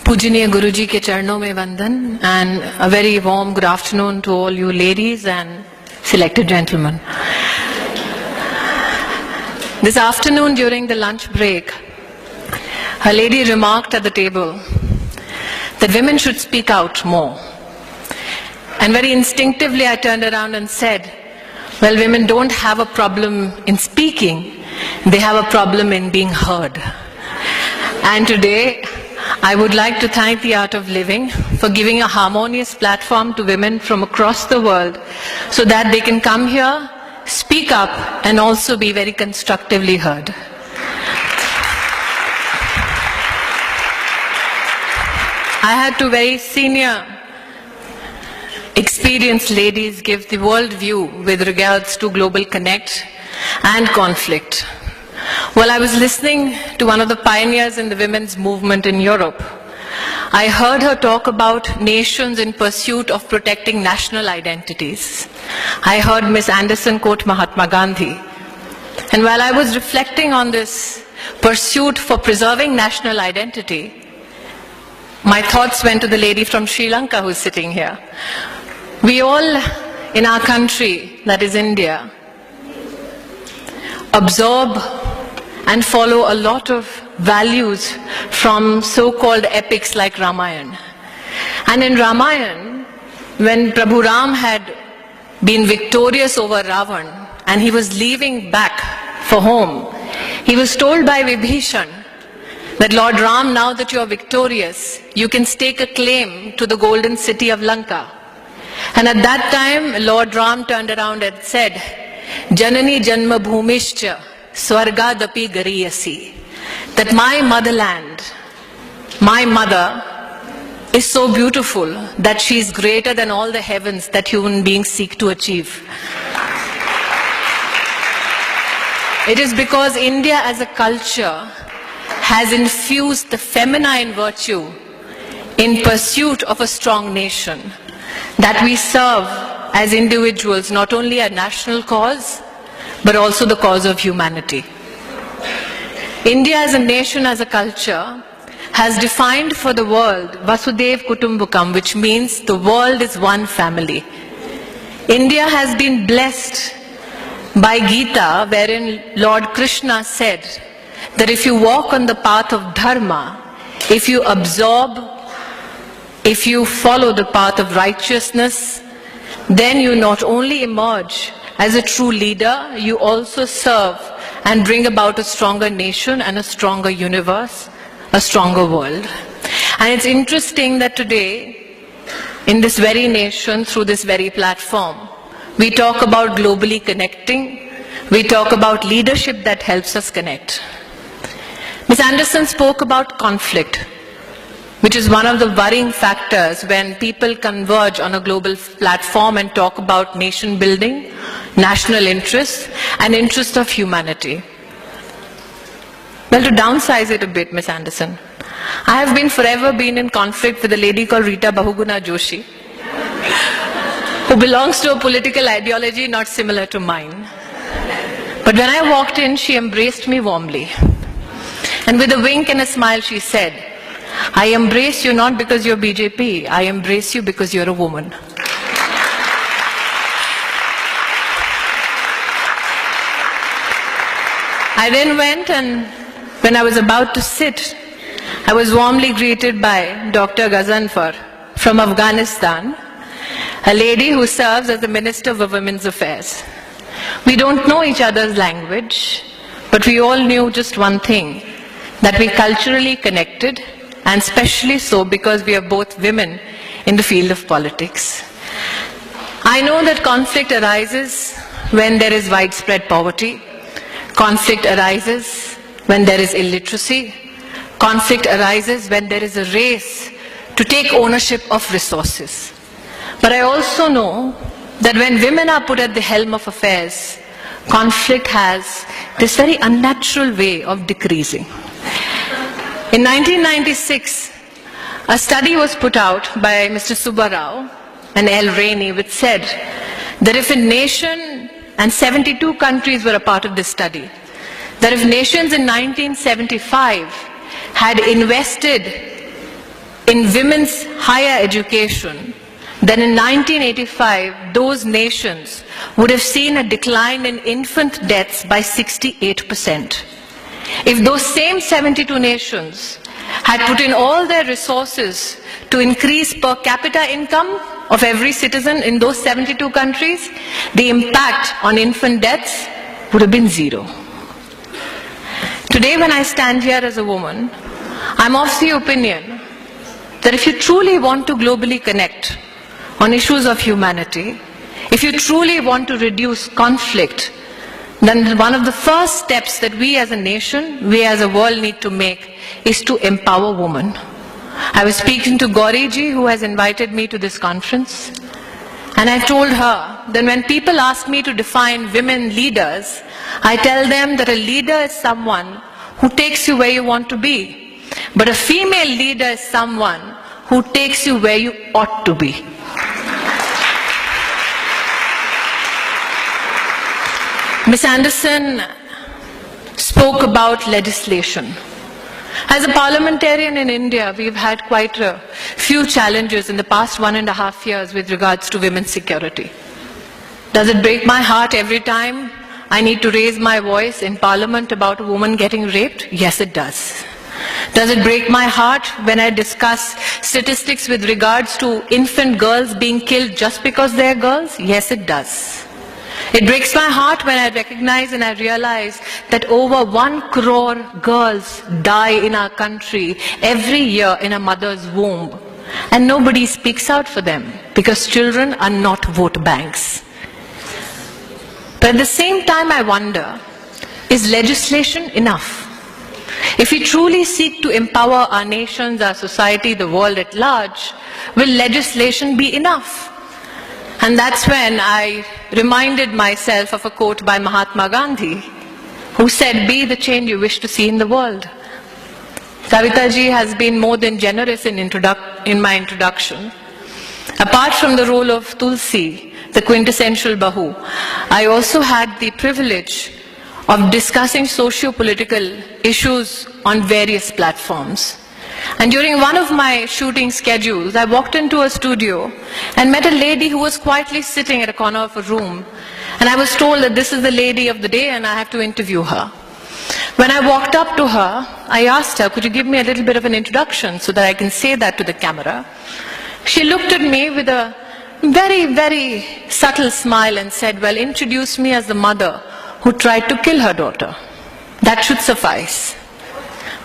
पूजनीय गुरुजी के चरणों में वंदन and a very warm good afternoon to all you ladies and selected gentlemen. This afternoon during the lunch break, a lady remarked at the table that women should speak out more. And very instinctively I turned around and said, well, women don't have a problem in speaking, they have a problem in being heard. And today, I would like to thank the Art of Living for giving a harmonious platform to women from across the world so that they can come here, speak up, and also be very constructively heard. I had two very senior, experienced ladies give the world view with regards to global connect and conflict. While I was listening to one of the pioneers in the women's movement in Europe, I heard her talk about nations in pursuit of protecting national identities. I heard Ms. Anderson quote Mahatma Gandhi. And while I was reflecting on this pursuit for preserving national identity, my thoughts went to the lady from Sri Lanka who's sitting here. We all in our country, that is India, absorb and follow a lot of values from so-called epics like Ramayana. And in Ramayana, when Prabhu Ram had been victorious over Ravan and he was leaving back for home, he was told by Vibhishan that Lord Ram, now that you are victorious, you can stake a claim to the golden city of Lanka. And at that time, Lord Ram turned around and said, Janani Janma Bhumishcha Swargadapi Gariyasi, that my motherland, my mother, is so beautiful that she is greater than all the heavens that human beings seek to achieve. It is because India as a culture has infused the feminine virtue in pursuit of a strong nation that we serve as individuals not only a national cause but also the cause of humanity. India as a nation, as a culture, has defined for the world Vasudhaiva Kutumbakam, which means the world is one family. India has been blessed by Gita, wherein Lord Krishna said that if you walk on the path of dharma, if you absorb, if you follow the path of righteousness, then you not only emerge as a true leader, you also serve and bring about a stronger nation and a stronger universe, a stronger world. And it's interesting that today, in this very nation, through this very platform, we talk about globally connecting, we talk about leadership that helps us connect. Ms. Anderson spoke about conflict, which is one of the worrying factors when people converge on a global platform and talk about nation building, national interests, and interests of humanity. Well, to downsize it a bit, Ms. Anderson, I have forever been in conflict with a lady called Rita Bahuguna Joshi, who belongs to a political ideology not similar to mine. But when I walked in, she embraced me warmly. And with a wink and a smile, she said, I embrace you not because you're BJP, I embrace you because you're a woman. I then went, and when I was about to sit, I was warmly greeted by Dr. Ghazanfar from Afghanistan, a lady who serves as the Minister for Women's Affairs. We don't know each other's language, but we all knew just one thing, that we culturally connected, and especially so because we are both women in the field of politics. I know that conflict arises when there is widespread poverty. Conflict arises when there is illiteracy. Conflict arises when there is a race to take ownership of resources. But I also know that when women are put at the helm of affairs, conflict has this very unnatural way of decreasing. In 1996, a study was put out by Mr. Subba Rao and L. Rainey, which said that if a nation, and 72 countries were a part of this study, that if nations in 1975 had invested in women's higher education, then in 1985, those nations would have seen a decline in infant deaths by 68%. If those same 72 nations had put in all their resources to increase per capita income of every citizen in those 72 countries, the impact on infant deaths would have been zero. Today, when I stand here as a woman, I'm of the opinion that if you truly want to globally connect on issues of humanity, if you truly want to reduce conflict, then one of the first steps that we as a nation, we as a world need to make is to empower women. I was speaking to Gauri ji, who has invited me to this conference, and I told her that when people ask me to define women leaders, I tell them that a leader is someone who takes you where you want to be, but a female leader is someone who takes you where you ought to be. Ms. Anderson spoke about legislation. As a parliamentarian in India, we've had quite a few challenges in the past 1.5 years with regards to women's security. Does it break my heart every time I need to raise my voice in Parliament about a woman getting raped? Yes, it does. Does it break my heart when I discuss statistics with regards to infant girls being killed just because they're girls? Yes, it does. It breaks my heart when I recognize and I realize that over 1 crore girls die in our country every year in a mother's womb, and nobody speaks out for them because children are not vote banks. But at the same time, I wonder, is legislation enough? If we truly seek to empower our nations, our society, the world at large, will legislation be enough? And that's when I reminded myself of a quote by Mahatma Gandhi, who said, "Be the change you wish to see in the world." Kavita ji has been more than generous in my introduction. Apart from the role of Tulsi, the quintessential Bahu, I also had the privilege of discussing socio-political issues on various platforms. And during one of my shooting schedules, I walked into a studio and met a lady who was quietly sitting at a corner of a room. And I was told that this is the lady of the day and I have to interview her. When I walked up to her, I asked her, could you give me a little bit of an introduction so that I can say that to the camera? She looked at me with a very, very subtle smile and said, well, introduce me as the mother who tried to kill her daughter. That should suffice.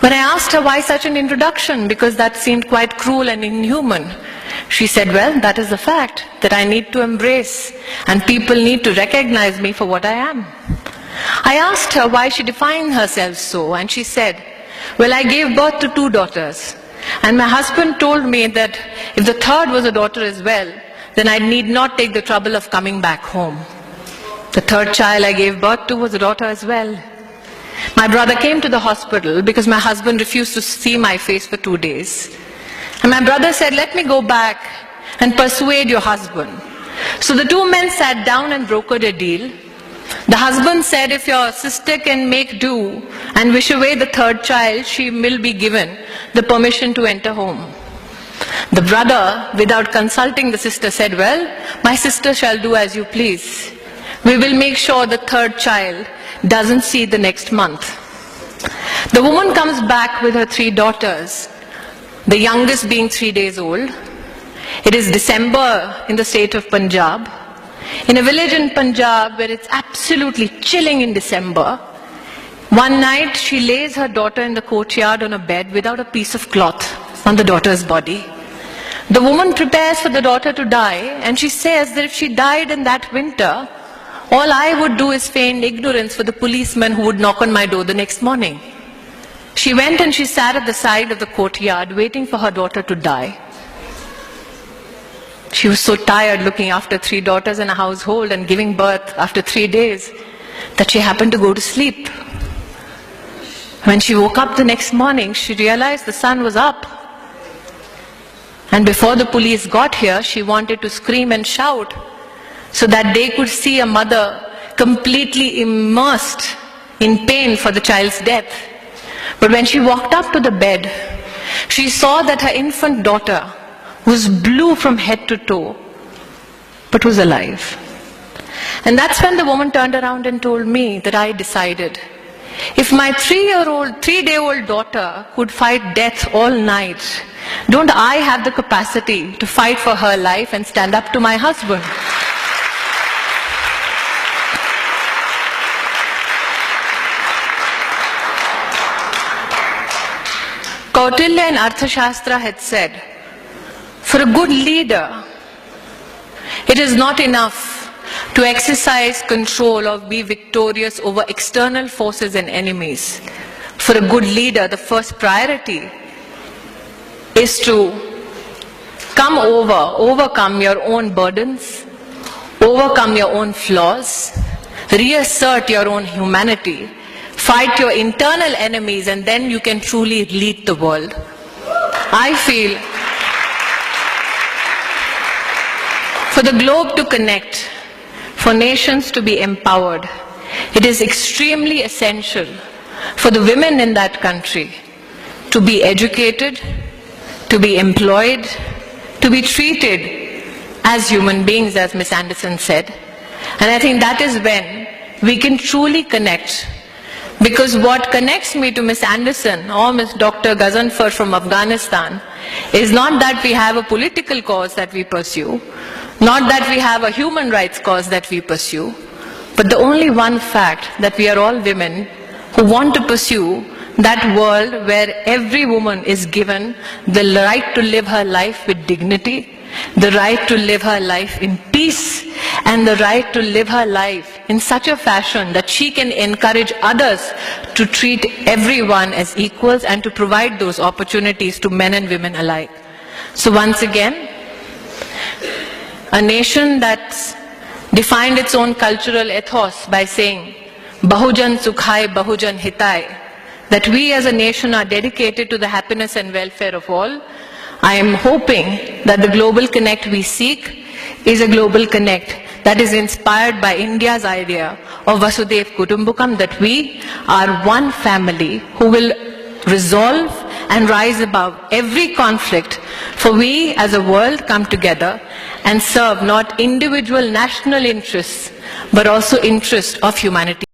When I asked her why such an introduction, because that seemed quite cruel and inhuman, she said, well, that is the fact that I need to embrace and people need to recognize me for what I am. I asked her why she defined herself so, and she said, well, I gave birth to 2 daughters, and my husband told me that if the third was a daughter as well, then I need not take the trouble of coming back home. The third child I gave birth to was a daughter as well. My brother came to the hospital because my husband refused to see my face for 2 days. And my brother said, let me go back and persuade your husband. So the 2 men sat down and brokered a deal. The husband said, if your sister can make do and wish away the third child, she will be given the permission to enter home. The brother, without consulting the sister, said, well, my sister shall do as you please. We will make sure the third child doesn't see the next month. The woman comes back with her 3 daughters, the youngest being 3 days old. It is December in the state of Punjab. In a village in Punjab where it's absolutely chilling in December, one night she lays her daughter in the courtyard on a bed without a piece of cloth on the daughter's body. The woman prepares for the daughter to die, and she says that if she died in that winter, all I would do is feign ignorance for the policeman who would knock on my door the next morning. She went and she sat at the side of the courtyard waiting for her daughter to die. She was so tired looking after 3 daughters in a household and giving birth after 3 days that she happened to go to sleep. When she woke up the next morning, she realized the sun was up. And before the police got here, she wanted to scream and shout so that they could see a mother completely immersed in pain for the child's death. But when she walked up to the bed, She saw that her infant daughter was blue from head to toe, but was alive. And that's when the woman turned around and told me that I decided, if my 3-day-old daughter could fight death all night, don't I have the capacity to fight for her life and stand up to my husband? Kautilya in Arthashastra had said, for a good leader, it is not enough to exercise control or be victorious over external forces and enemies. For a good leader, the first priority is to overcome your own burdens, overcome your own flaws, reassert your own humanity, fight your internal enemies, and then you can truly lead the world. I feel for the globe to connect, for nations to be empowered, it is extremely essential for the women in that country to be educated, to be employed, to be treated as human beings, as Ms. Anderson said. And I think that is when we can truly connect. Because what connects me to Ms. Anderson or Ms. Dr. Ghazanfar from Afghanistan is not that we have a political cause that we pursue, not that we have a human rights cause that we pursue, but the only one fact that we are all women who want to pursue that world where every woman is given the right to live her life with dignity, the right to live her life in peace, and the right to live her life in such a fashion that she can encourage others to treat everyone as equals and to provide those opportunities to men and women alike. So once again, a nation that's defined its own cultural ethos by saying, Bahujan Sukhai, Bahujan Hitai, that we as a nation are dedicated to the happiness and welfare of all. I am hoping that the global connect we seek is a global connect that is inspired by India's idea of Vasudhaiva Kutumbakam, that we are one family who will resolve and rise above every conflict, for we as a world come together and serve not individual national interests, but also interests of humanity.